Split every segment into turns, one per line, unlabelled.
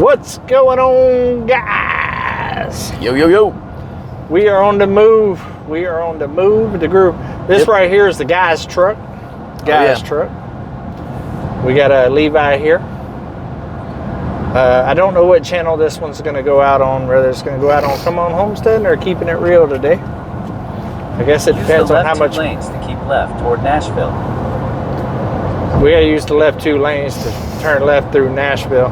What's going on, guys?
Yo, yo, yo.
We are on the move. We are on the move. The group. This right here is the guy's truck. Truck. We got a Levi here. I don't know what channel this one's going to go out on. Whether it's going to go out on Come On Homestead or Keeping It Real today. I guess it depends on how much.
Use the left 2 lanes to keep left toward Nashville.
We gotta use the left 2 lanes to turn left through Nashville.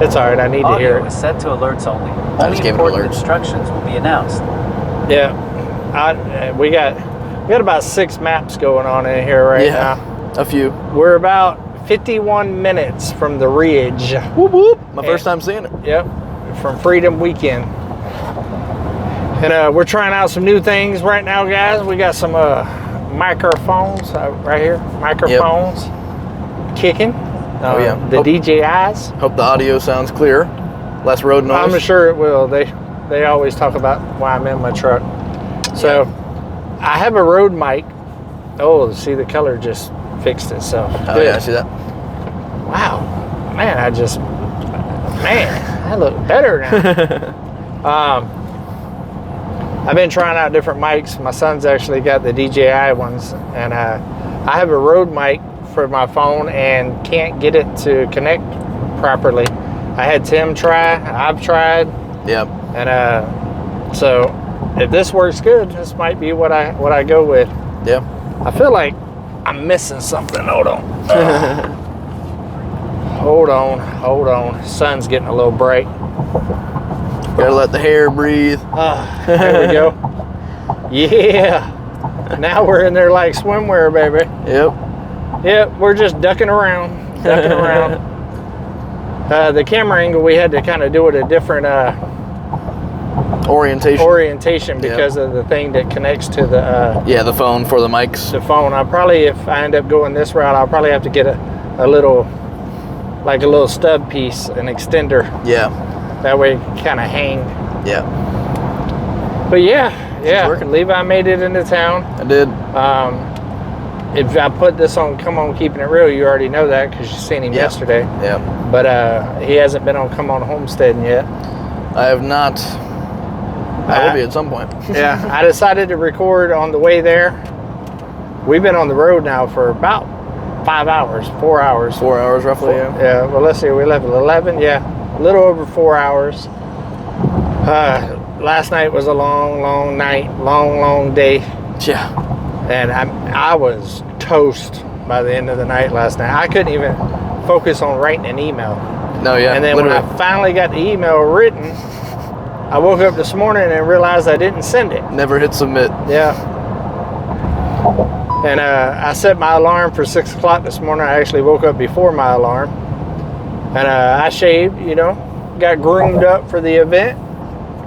It's all right. I need to hear
Audio
it.
is set to alerts only.
I just gave it
Important
alerts.
instructions will be announced.
Yeah, we got about 6 maps going on in here right now.
A few.
We're about 51 minutes from the Ridge.
Whoop, whoop. My first time seeing it.
Yep, from Freedom Weekend. And we're trying out some new things right now, guys. We got some microphones right here. Microphones kicking.
Oh, yeah.
The DJIs.
Hope the audio sounds clear. Less road noise.
I'm sure it will. They always talk about why I'm in my truck. So I have a road mic. Oh, see, the color just fixed itself.
Oh, yeah, I see that.
Wow. Man, I look better now. I've been trying out different mics. My son's actually got the DJI ones, and I have a road mic for my phone and can't get it to connect properly. I had Tim try. I've tried.
Yep.
And so if this works good, this might be what I go with.
Yeah.
I feel like I'm missing something. Hold on. Hold on. Sun's getting a little bright.
Gotta let the hair breathe.
There we go. Yeah. Now we're in there like swimwear, baby.
Yep.
Yep, we're just ducking around. The camera angle, we had to kind of do it a different orientation because of the thing that connects to the
the phone for the mics.
the phone. If I end up going this route, I'll probably have to get a little stub piece, an extender.
Yeah.
That way it kind of hang.
Yeah.
But yeah.
Working.
Levi made it into town.
I did.
If I put this on Come On Keeping It Real, you already know that because you seen him yesterday.
Yeah.
But he hasn't been on Come On Homestead yet.
I have not. I will be at some point.
Yeah. I decided to record on the way there. We've been on the road now for about 4 hours. 4
hours roughly, yeah.
Yeah, well, let's see. We left at 11. Yeah, a little over 4 hours. Last night was a long night, long day.
Yeah.
And I was toast by the end of the night last night. I couldn't even focus on writing an email.
No, yeah.
And then when I finally got the email written, I woke up this morning and realized I didn't send it.
Never hit submit.
Yeah. And I set my alarm for 6 o'clock this morning. I actually woke up before my alarm. And I shaved, got groomed up for the event.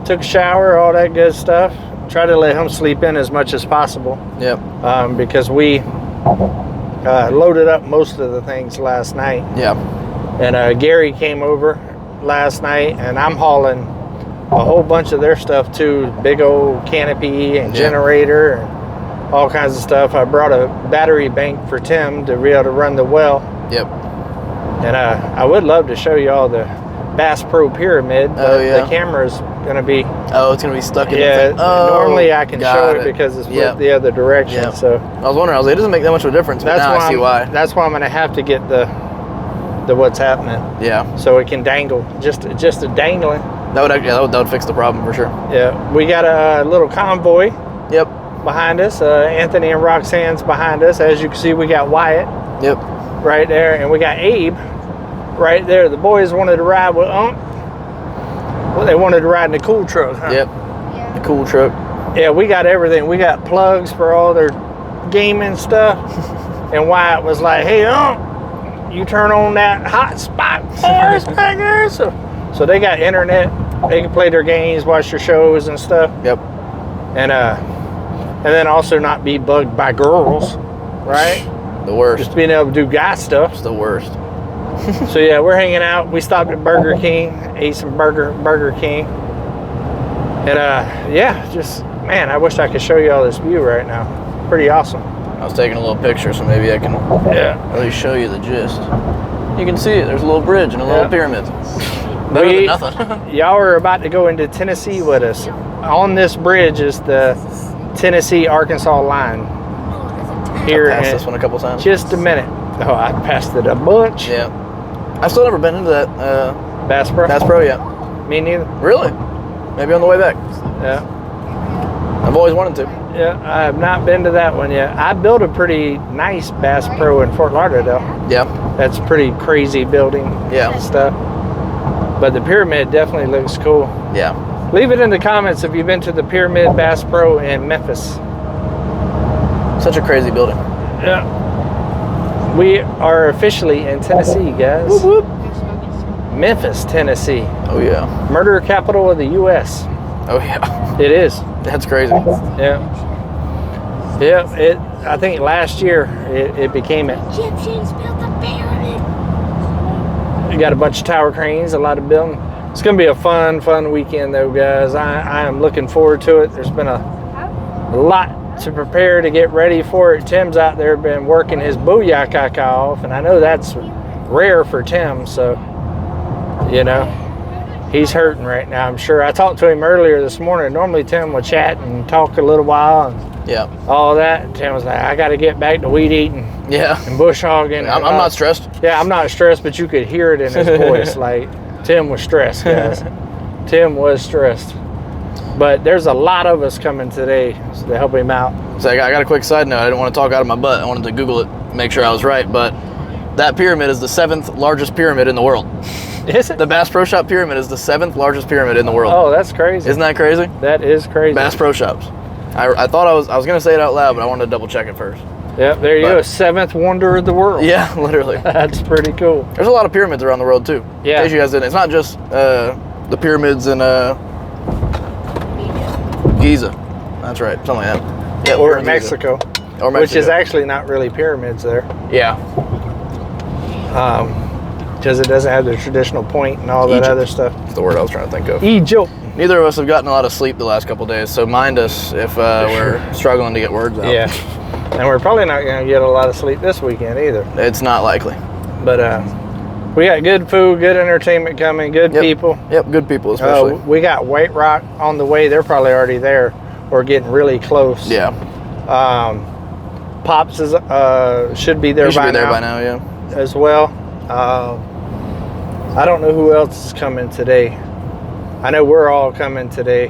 Took a shower, all that good stuff. Try to let him sleep in as much as possible.
Yep.
Because we loaded up most of the things last night.
Yeah.
And Gary came over last night, and I'm hauling a whole bunch of their stuff too. Big old canopy and generator and all kinds of stuff. I brought a battery bank for Tim to be able to run the well.
Yep.
And I would love to show you all the Bass Pro Pyramid, but the camera's gonna be
it's gonna be stuck in the thing.
Normally I can show it because it's flipped the other direction.
Yep.
So
I was wondering, it doesn't make that much of a difference, but now I see why.
That's why I'm gonna have to get the what's happening.
Yeah.
So it can dangle, just a dangling.
That would fix the problem for sure.
Yeah. We got a little convoy.
Yep.
Behind us, Anthony and Roxanne's behind us. As you can see, we got Wyatt.
Yep.
Right there, and we got Abe right there. The boys wanted to ride with Well, they wanted to ride in the cool truck, huh?
Yep. The cool truck.
Yeah, we got everything. We got plugs for all their gaming stuff. And Wyatt was like, hey, you turn on that hotspot for us back there. So they got internet. They can play their games, watch their shows and stuff.
Yep.
And then also not be bugged by girls, right?
The worst.
Just being able to do guy stuff.
It's the worst.
So yeah, we're hanging out. We stopped at Burger King, ate some Burger King. And man, I wish I could show you all this view right now. Pretty awesome.
I was taking a little picture, so maybe I can at least show you the gist. You can see it. There's a little bridge and a little pyramid. Better than nothing.
Y'all are about to go into Tennessee with us. On this bridge is the Tennessee-Arkansas line. Here
I've passed
in
this one a couple times.
just a minute. Oh, I passed it a bunch.
Yeah. I've still never been into that
Bass Pro?
Bass Pro yet.
Me neither.
Really? Maybe on the way back.
Yeah.
I've always wanted to.
Yeah, I have not been to that one yet. I built a pretty nice Bass Pro in Fort Lauderdale.
Yeah.
That's pretty crazy building
Yeah.
and stuff. But the Pyramid definitely looks cool.
Yeah.
Leave it in the comments if you've been to the Pyramid Bass Pro in Memphis.
Such a crazy building.
Yeah. We are officially in Tennessee, guys.
Whoop, whoop.
Memphis, Tennessee.
Oh, yeah.
Murder capital of the U.S.
Oh, yeah.
It is.
That's crazy.
Yeah. Yeah, I think last year it became it.
Egyptians built the pyramid.
You got a bunch of tower cranes, a lot of building. It's going to be a fun weekend, though, guys. I am looking forward to it. There's been a lot to prepare to get ready for it. Tim's out there been working his booyakaka off, and I know that's rare for Tim, so, you know, he's hurting right now, I'm sure. I talked to him earlier this morning. Normally Tim would chat and talk a little while and
Yeah.
all that. And Tim was like, I got to get back to weed eating
Yeah.
and bush hogging.
I'm not stressed.
Yeah, I'm not stressed, but you could hear it in his voice. Like, Tim was stressed, guys. Tim was stressed. But there's a lot of us coming today to help him out.
So I got a quick side note. I didn't want to talk out of my butt. I wanted to Google it, make sure I was right. But that pyramid is the 7th largest pyramid in the world.
Is it?
The Bass Pro Shop pyramid is the 7th largest pyramid in the world.
Oh, that's crazy.
Isn't that crazy?
That is crazy.
Bass Pro Shops. I thought I was going to say it out loud, but I wanted to double check it first.
Yep, there you go. 7th wonder of the world.
Yeah, literally.
That's pretty cool.
There's a lot of pyramids around the world too.
Yeah.
In case you guys didn't. It's not just the pyramids in Giza. That's right. Something like that. Yeah,
Or
Giza.
Mexico,
Or Mexico.
which is actually not really pyramids there.
Yeah.
Because it doesn't have the traditional point and all that
Egypt.
other stuff.
That's the word I was trying to think of.
Egypt.
Neither of us have gotten a lot of sleep the last couple of days, so mind us if we're struggling to get words out.
Yeah. And we're probably not going to get a lot of sleep this weekend either.
It's not likely.
But we got good food, good entertainment coming, good
Yep.
people.
Yep, good people especially.
We got White Rock on the way. They're probably already there or getting really close.
Yeah.
Pops is should be there,
We should
by,
be there
now
by now, yeah.
as well. I don't know who else is coming today. I know we're all coming today.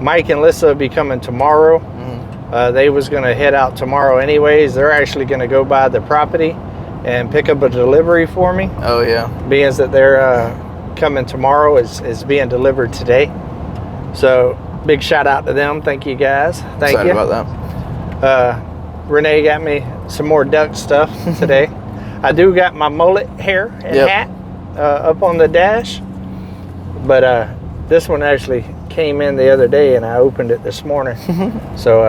Mike and Lissa will be coming tomorrow. They was going to head out tomorrow anyways. They're actually going to go by the property and pick up a delivery for me.
Oh, yeah.
Being that they're coming tomorrow, is being delivered today. So big shout out to them. Thank you guys. Thank
Excited
you.
about that.
Renee got me some more duck stuff today. I do got my mullet hair and
Yep.
hat up on the dash. But this one actually came in the other day and I opened it this morning. So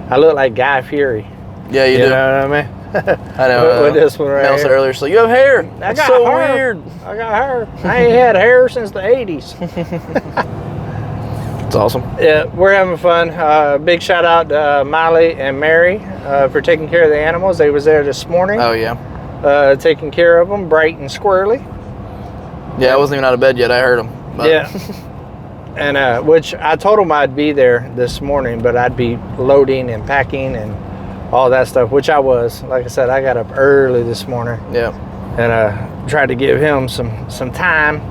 I look like Guy Fieri.
Yeah, you
You
do.
know what I mean?
I know.
With this one right
Mel said
here.
earlier, she's like, you have hair.
I
That's
got
so
hair.
weird.
I got hair. I ain't had hair since the 80s.
It's awesome.
Yeah, we're having fun. Big shout out to Miley and Mary for taking care of the animals. They was there this morning,
Oh, yeah.
taking care of them, bright and squirrely.
Yeah, I wasn't even out of bed yet. I heard him. But
Yeah. And which I told them I'd be there this morning, but I'd be loading and packing and all that stuff, which I was. Like I said, I got up early this morning
Yeah.
and tried to give him some time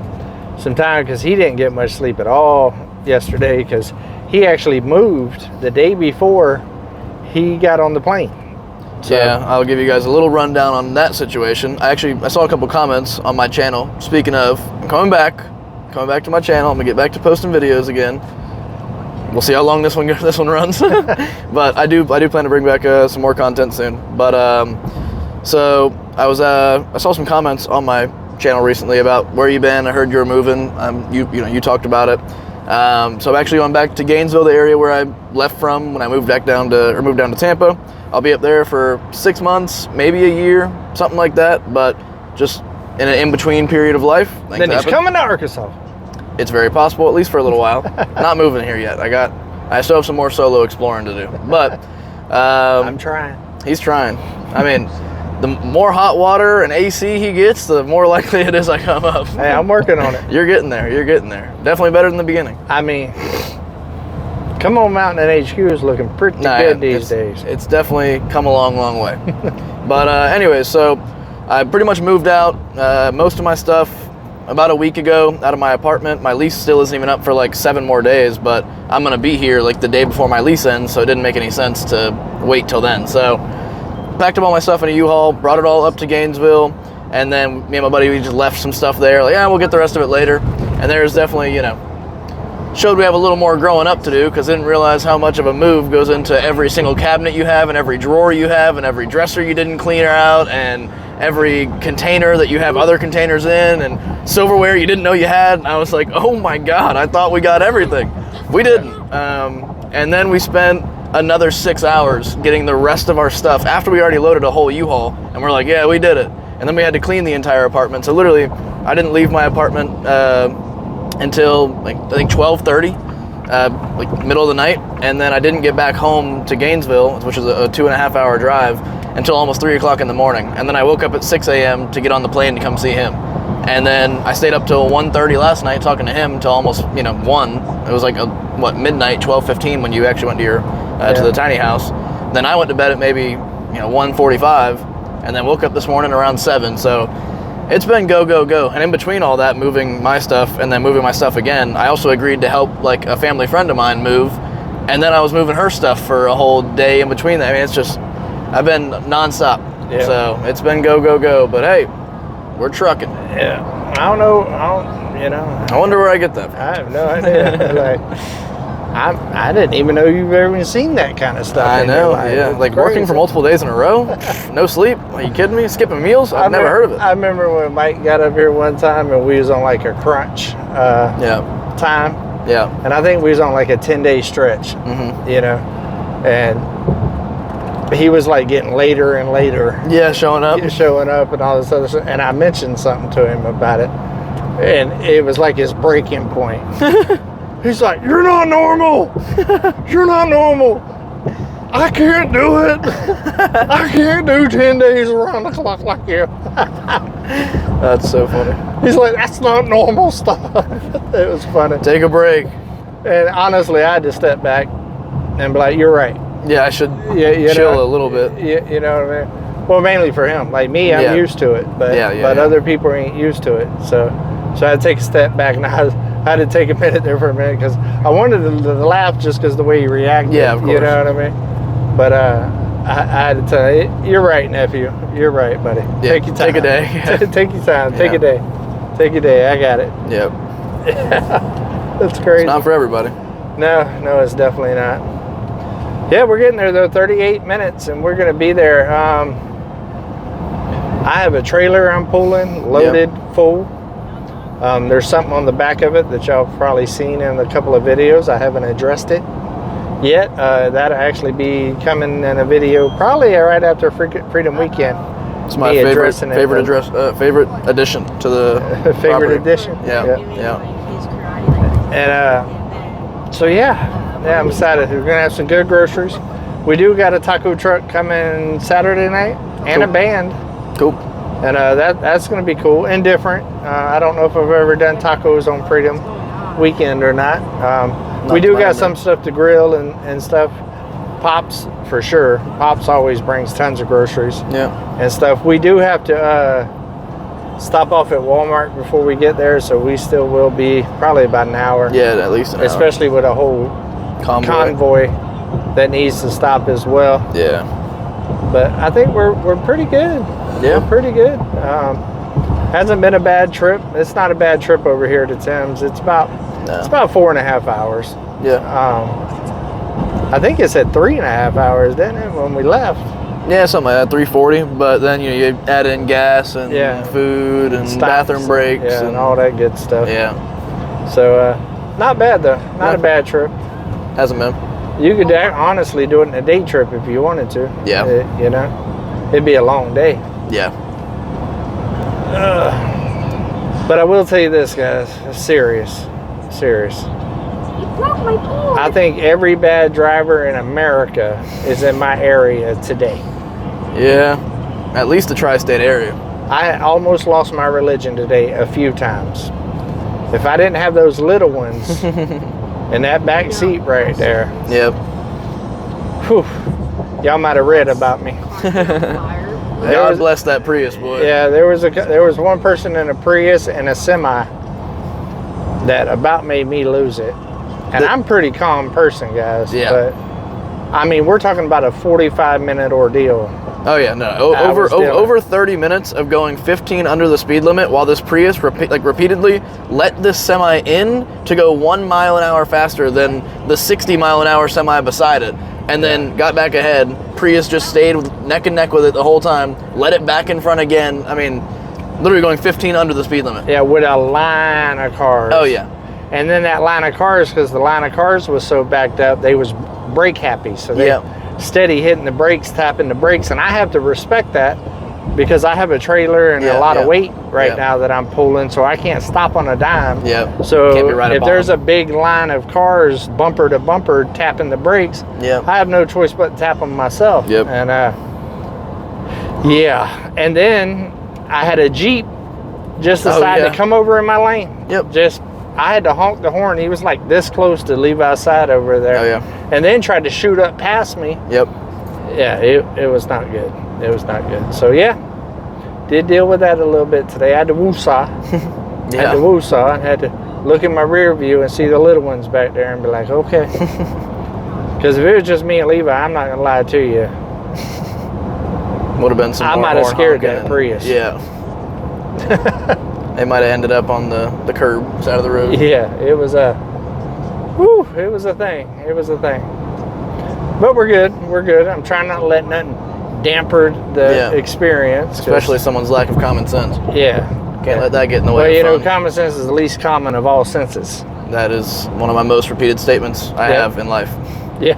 because he didn't get much sleep at all yesterday because he actually moved the day before he got on the plane. So,
Yeah, I'll give you guys a little rundown on that situation. I saw a couple comments on my channel. Speaking of, I'm coming back to my channel. I'm gonna get back to posting videos again. We'll see how long this one runs. But I do plan to bring back some more content soon. But so I saw some comments on my channel recently about where you been. I heard you were moving. You talked about it. So I'm actually going back to Gainesville, the area where I left from when I moved down to Tampa. I'll be up there for 6 months, maybe a year, something like that. But just in an in-between period of life. things
then he's
happen.
coming to Arkansas.
It's very possible, at least for a little while. Not moving here yet. I still have some more solo exploring to do. But
I'm trying.
he's trying. I mean, the more hot water and AC he gets, the more likely it is I come up.
Hey, I'm working on it.
You're getting there. You're getting there. Definitely better than the beginning.
I mean, Come On Mountain HQ is looking pretty good these days.
It's definitely come a long, long way. But anyways, so I pretty much moved out most of my stuff about a week ago out of my apartment. My lease still isn't even up for like 7 more days, but I'm gonna be here like the day before my lease ends, so it didn't make any sense to wait till then. So packed up all my stuff in a U-Haul, brought it all up to Gainesville, and then me and my buddy, we just left some stuff there. Like, yeah, we'll get the rest of it later. And there's definitely, you know, showed we have a little more growing up to do, because I didn't realize how much of a move goes into every single cabinet you have, and every drawer you have, and every dresser you didn't clean out, and every container that you have other containers in, and silverware you didn't know you had. And I was like, oh my God, I thought we got everything. We didn't. And then we spent another 6 hours getting the rest of our stuff after we already loaded a whole U-Haul, and we're like, yeah, we did it. And then we had to clean the entire apartment. So literally, I didn't leave my apartment until like I think 12:30, like middle of the night, and then I didn't get back home to Gainesville, which is a 2.5 hour drive, until almost 3 o'clock in the morning. And then I woke up at 6 a.m. to get on the plane to come see him. And then I stayed up till 1:30 last night talking to him until almost 1. It was like midnight, 12:15 when you actually went to your to the tiny house. Then I went to bed at maybe 1:45, and then woke up this morning around 7. So it's been go, go, go. And in between all that, moving my stuff and then moving my stuff again, I also agreed to help like a family friend of mine move. And then I was moving her stuff for a whole day in between that. I mean, it's just, I've been nonstop.
Yeah.
So it's been go, go, go. But hey, we're trucking.
Yeah. I don't know.
I wonder where I get that from.
I have no idea. Like, I didn't even know you've ever seen that kind of stuff.
I
in
know,
your life.
yeah.
It's
Like working
crazy.
for multiple days in a row, no sleep. Are you kidding me? Skipping meals? I've never heard of it.
I remember when Mike got up here one time and we was on like a crunch time.
Yeah.
And I think we was on like a 10-day stretch, and he was like getting later and later
Yeah, showing up.
showing up and all this other stuff. And I mentioned something to him about it, and it was like his breaking point. He's like, "You're not normal. You're not normal. I can't do it. I can't do 10 days around the clock like you."
That's so funny.
He's like, "That's not normal stuff." It was funny.
Take a break.
And honestly, I had to step back and be like, "You're right.
Yeah, I should
You
chill
know,
a little bit.
You know what I mean?" Well, mainly for him. Like me, I'm
Yeah.
used to it, but other people ain't used to it. So I had to take a step back, and I had to take a minute there for a minute because I wanted to laugh just because the way he reacted.
Yeah, of course.
You know what I mean? But I had to tell you, you're right, nephew. You're right, buddy.
Yeah,
Take your time.
take a day.
Take your time. Take
Yeah.
a day. Take a day. I got it.
Yep.
That's crazy.
It's not for everybody.
No, it's definitely not. Yeah, we're getting there though. 38 minutes, and we're gonna be there. I have a trailer I'm pulling, loaded, full. There's something on the back of it that y'all have probably seen in a couple of videos. I haven't addressed it yet. That'll actually be coming in a video probably right after Freedom Weekend.
It's my
Me
favorite
addressing it,
favorite
though.
favorite addition to the
Favorite
property.
addition.
Yeah.
And so I'm excited. We're gonna have some good groceries. We do got a taco truck coming Saturday night and a
Cool.
band,
Cool.
and that's gonna be cool and different. I don't know if I've ever done tacos on Freedom Weekend or not. We do got
planned,
some stuff to grill and stuff. Pops for sure. Pops always brings tons of groceries
Yeah.
and stuff. We do have to stop off at Walmart before we get there, so we still will be probably about an hour.
Yeah, at least an hour.
Especially with a whole convoy that needs to stop as well.
Yeah.
But I think we're pretty good.
Yeah.
We're pretty good. Hasn't been a bad trip. It's not a bad trip over here to Tim's. It's about 4.5 hours.
Yeah.
I think it said 3.5 hours, didn't it, when we left?
Yeah, something like that, 340. But then you add in gas and food and
Stops,
bathroom breaks
and all that good stuff.
Yeah.
So not bad though. Not a bad trip.
Hasn't been.
You could honestly do it in a day trip if you wanted to.
Yeah.
It'd be a long day.
Yeah.
But I will tell you this, guys. Serious.
You broke my board.
I think every bad driver in America is in my area today.
Yeah. At least the tri-state area.
I almost lost my religion today a few times. If I didn't have those little ones in that back seat right there,
Yep.
whew, y'all might have read about me.
God bless that Prius, boy.
Yeah, there was one person in a Prius and a semi that about made me lose it. And I'm a pretty calm person, guys.
Yeah.
But I mean, we're talking about a 45-minute ordeal.
Oh yeah, no. Over 30 minutes of going 15 under the speed limit while this Prius repeatedly let this semi in to go 1 mile an hour faster than the 60 mile an hour semi beside it, and then got back ahead. Prius just stayed neck and neck with it the whole time, let it back in front again. I mean, literally going 15 under the speed limit.
Yeah, with a line of cars.
Oh yeah.
And then that line of cars, because the line of cars was so backed up, they was brake happy. So they steady hitting the brakes, tapping the brakes. And I have to respect that because I have a trailer and a lot of weight right now that I'm pulling. So I can't stop on a dime.
Yeah.
So
Can't be right
if there's a big line of cars, bumper to bumper, tapping the brakes, I have no choice but to tap them myself.
Yep.
And yeah. And then I had a Jeep just decide to come over in my lane.
Yep.
I had to honk the horn. He was like this close to Levi's side over there.
Oh yeah.
And then tried to shoot up past me.
Yep.
Yeah, it was not good. It was not good. So yeah, did deal with that a little bit today. I had to woosah. Had to woosah and had to look in my rear view and see the little ones back there and be like, okay. Because if it was just me and Levi, I'm not gonna lie to you.
Would have been some.
I might have scared that Prius.
Yeah. They might have ended up on the curb side of the road.
Yeah, it was a thing. It was a thing. But we're good. We're good. I'm trying not to let nothing damper the experience.
Especially someone's lack of common sense.
Yeah.
Can't let that get in the way.
Well, you know,
of fun.
common sense is the least common of all senses.
That is one of my most repeated statements I have in life.
Yeah.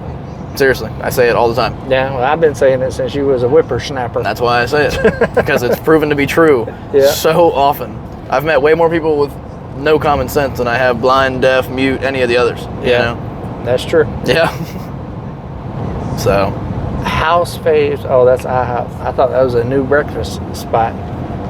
Seriously, I say it all the time.
Yeah, well, I've been saying it since you was a whippersnapper.
That's why I say it. Because it's proven to be true so often. I've met way more people with no common sense than I have blind, deaf, mute, any of the others. You know?
That's true.
Yeah. So.
House faves. Oh, that's IHOP. I thought that was a new breakfast spot.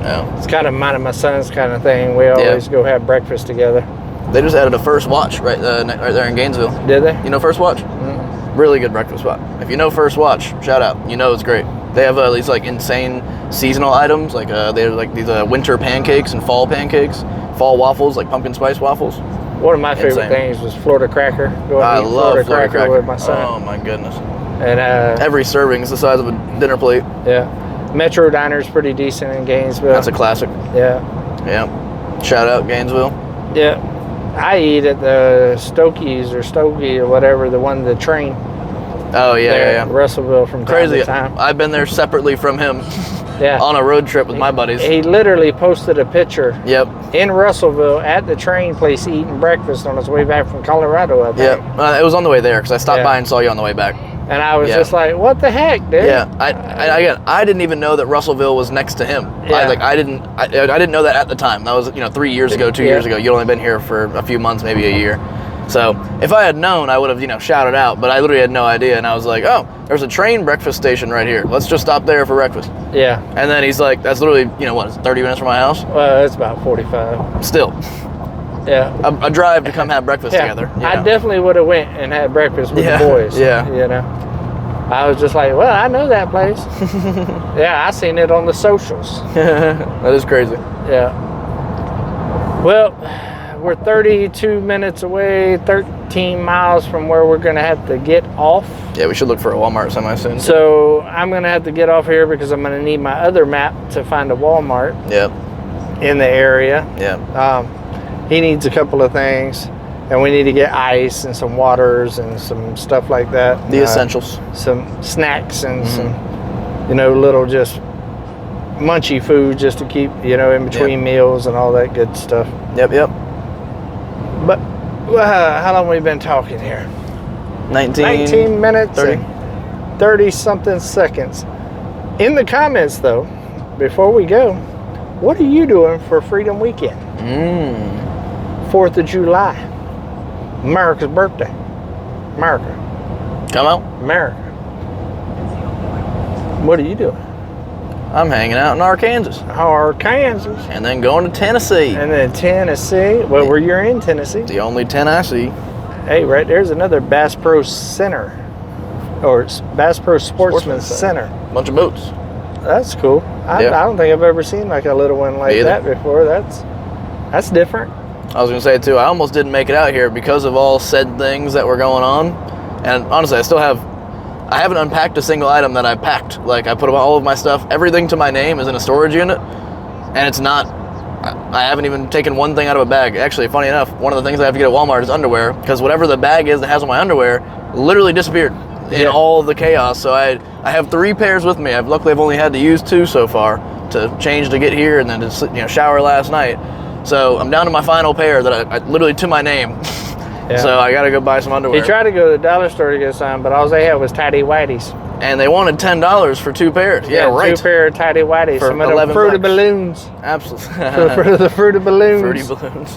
Yeah.
It's kind of mine and my son's kind of thing. We always go have breakfast together.
They just added a First Watch right there in Gainesville.
Did they?
You know First Watch?
Mm-hmm.
Really good breakfast spot. If you know First Watch, shout out. You know it's great. They have these like insane seasonal items. Like they have like these winter pancakes and fall pancakes, fall waffles, like pumpkin spice waffles.
One of my favorite things was Florida Cracker.
I love Florida Cracker
with my son.
Oh my goodness.
And
every serving is the size of a dinner plate.
Yeah. Metro Diner's pretty decent in Gainesville.
That's a classic.
Yeah.
Yeah. Shout out Gainesville.
Yeah. I eat at the Stokey or whatever, the train.
Oh yeah.
Russellville from time to time.
I've been there separately from him.
Yeah.
On a road trip with my buddies.
He literally posted a picture.
Yep.
In Russellville at the train place eating breakfast on his way back from Colorado, I think.
Yep. It was on the way there because I stopped by and saw you on the way back.
And I was just like, what the heck, dude?
Yeah. I didn't even know that Russellville was next to him.
Yeah.
I didn't know that at the time. That was 3 years ago, 2 years ago. You'd only been here for a few months, maybe a year. So if I had known, I would have, shouted out, but I literally had no idea. And I was like, oh, there's a train breakfast station right here. Let's just stop there for breakfast.
Yeah.
And then he's like, that's literally, what, 30 minutes from my house?
Well, it's about 45.
Still.
Yeah.
A drive to come have breakfast together.
I definitely would have went and had breakfast with the boys.
Yeah.
I was just like, well, I know that place. Yeah, I seen it on the socials.
That is crazy.
Yeah. Well, we're 32 minutes away, 13 miles from where we're going to have to get off.
Yeah, we should look for a Walmart semi soon.
So I'm going to have to get off here because I'm going to need my other map to find a Walmart in the area.
Yeah.
He needs a couple of things, and we need to get ice and some waters and some stuff like that.
The essentials.
Some snacks and some, little just munchy food just to keep, in between meals and all that good stuff.
Yep.
But how long have we been talking here? 19 minutes 30 something seconds. In the comments though, before we go, what are you doing for Freedom Weekend? 4th of July, America's birthday. America.
Come out.
America. What are you doing?
I'm hanging out in Arkansas.
Arkansas.
And then going to Tennessee.
And then Tennessee. Well, where you're in Tennessee.
The only 10 I see.
Hey, right there's another Bass Pro Center. Or Bass Pro Sportsman Center.
Bunch of boats.
That's cool. I don't think I've ever seen like a little one like that before. That's different.
I was gonna say too, I almost didn't make it out here because of all said things that were going on. And honestly, I haven't unpacked a single item that I packed. Like, I put all of my stuff, everything to my name is in a storage unit, and it's not, I haven't even taken one thing out of a bag. Actually, funny enough, one of the things I have to get at Walmart is underwear, because whatever the bag is that has all my underwear literally disappeared in all the chaos. So I have 3 pairs with me. Luckily I've only had to use 2 so far to change to get here and then to shower last night. So I'm down to my final pair that I literally to my name. Yeah. So I got to go buy some underwear.
He tried to go to the dollar store to get some, but all they had was tidy whities.
And they wanted $10 for 2 pairs. Yeah, right.
2 pair of tidy whities.
For
some of the Fruity Balloons.
Absolutely.
for the Fruity Balloons.
Fruity Balloons.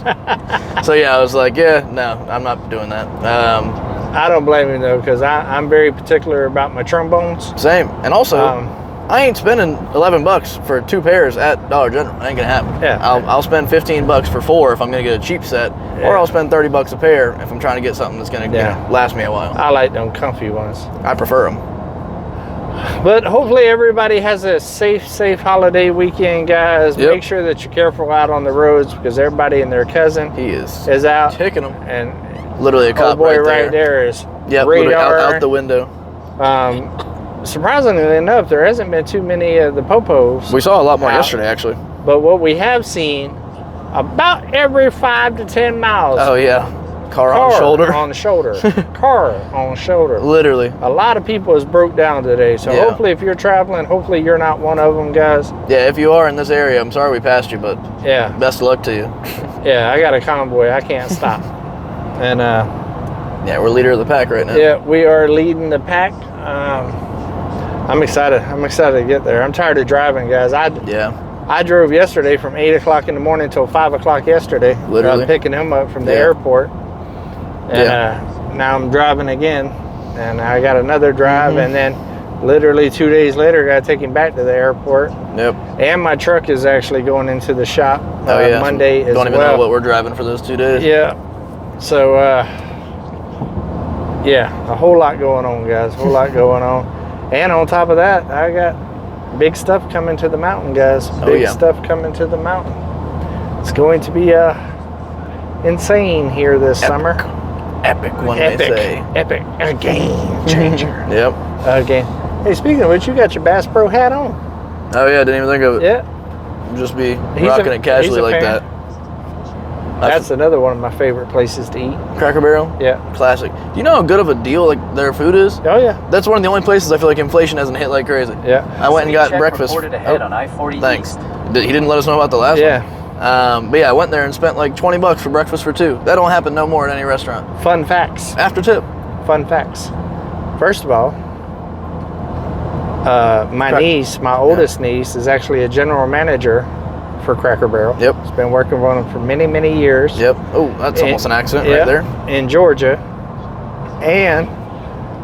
So yeah, I was like, no, I'm not doing that.
I don't blame him though, because I'm very particular about my trombones.
Same. And also, I ain't spending $11 for 2 pairs at Dollar General. It ain't gonna happen. Yeah. I'll spend $15 for 4 if I'm gonna get a cheap set, or I'll spend $30 a pair if I'm trying to get something that's gonna last me a while.
I like them comfy ones.
I prefer them.
But hopefully everybody has a safe holiday weekend, guys. Yep. Make sure that you're careful out on the roads, because everybody and their cousin is out
kicking them.
And
literally a cop
right there is radar
out the window.
Surprisingly enough, there hasn't been too many of the popos.
We saw a lot more yesterday, actually.
But what we have seen, about every 5 to 10 miles.
Oh yeah, car on shoulder.
On shoulder. Car on shoulder.
Literally.
A lot of people has broke down today. So hopefully, if you're traveling, hopefully you're not one of them, guys.
Yeah, if you are in this area, I'm sorry we passed you, but best of luck to you.
Yeah, I got a convoy. I can't stop. And
we're leader of the pack right now.
Yeah, we are leading the pack. I'm excited. I'm excited to get there. I'm tired of driving, guys. I drove yesterday from 8 o'clock in the morning until 5 o'clock yesterday.
Literally.
Picking him up from the airport. And now I'm driving again. And I got another drive. And then literally 2 days later, I got to take him back to the airport. Yep. And my truck is actually going into the shop Monday as well.
Don't even know what we're driving for those 2 days.
Yeah. So, a whole lot going on, guys. A whole lot going on. And on top of that, I got big stuff coming to the mountain, guys. Big stuff coming to the mountain. It's going to be insane here this summer.
Epic, one may say.
Epic. A game changer.
Yep.
Okay. Hey, speaking of which, you got your Bass Pro hat on.
Oh, yeah, didn't even think of it.
Yeah.
Just be rocking it casually like that.
That's another one of my favorite places to eat.
Cracker Barrel?
Yeah.
Classic. Do you know how good of a deal their food is?
Oh, yeah.
That's one of the only places I feel like inflation hasn't hit like crazy.
Yeah.
I went and got breakfast.
Ahead on I-40
thanks. He didn't let us know about the last one. But I went there and spent like $20 for breakfast for 2. That don't happen no more at any restaurant.
Fun facts.
After tip.
Fun facts. First of all, my oldest niece is actually a general manager for Cracker Barrel.
Yep.
It's been working on them for many, many years.
Yep. Oh, that's almost an accident right there.
In Georgia. And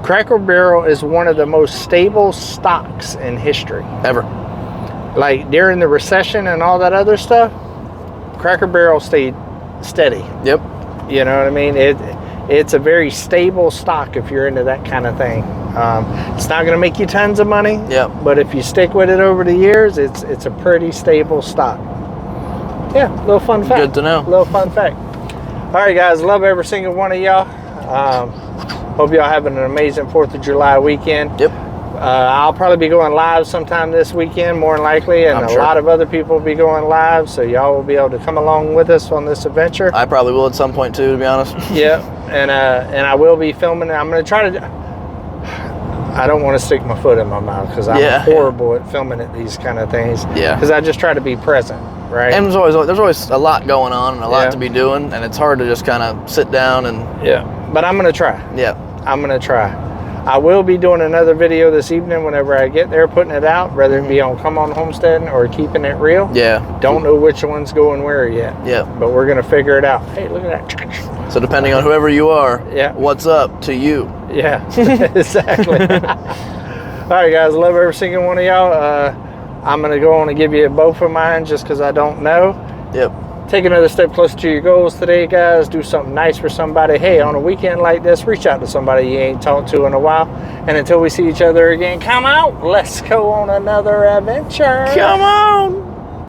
Cracker Barrel is one of the most stable stocks in history.
Ever.
Like during the recession and all that other stuff, Cracker Barrel stayed steady.
Yep.
You know what I mean? It's a very stable stock if you're into that kind of thing. It's not going to make you tons of money.
Yep.
But if you stick with it over the years, it's a pretty stable stock. Yeah, little fun fact.
Good to know.
Little fun fact. All right, guys. Love every single one of y'all. Hope y'all having an amazing 4th of July weekend.
Yep.
I'll probably be going live sometime this weekend, more than likely, and a lot of other people will be going live, so y'all will be able to come along with us on this adventure.
I probably will at some point too, to be honest.
Yeah, and I will be filming. I'm going to try to. I don't want to stick my foot in my mouth because I'm horrible at filming at these kind of things. Yeah. Because I just try to be present, right?
And there's always a lot going on and a lot to be doing, and it's hard to just kind of sit down and.
Yeah. But I'm going to try.
Yeah.
I'm going to try. I will be doing another video this evening whenever I get there, putting it out, whether it be on Come On Homesteading or Keeping It Real.
Yeah.
Don't know which one's going where yet.
Yeah.
But we're going to figure it out. Hey, look at that.
So depending on whoever you are, what's up to you?
Yeah, exactly. All right, guys. Love every single one of y'all. I'm going to go on and give you both of mine just because I don't know.
Yep.
Take another step closer to your goals today, guys. Do something nice for somebody. Hey, on a weekend like this, reach out to somebody you ain't talked to in a while. And until we see each other again, come out. Let's go on another adventure.
Come on.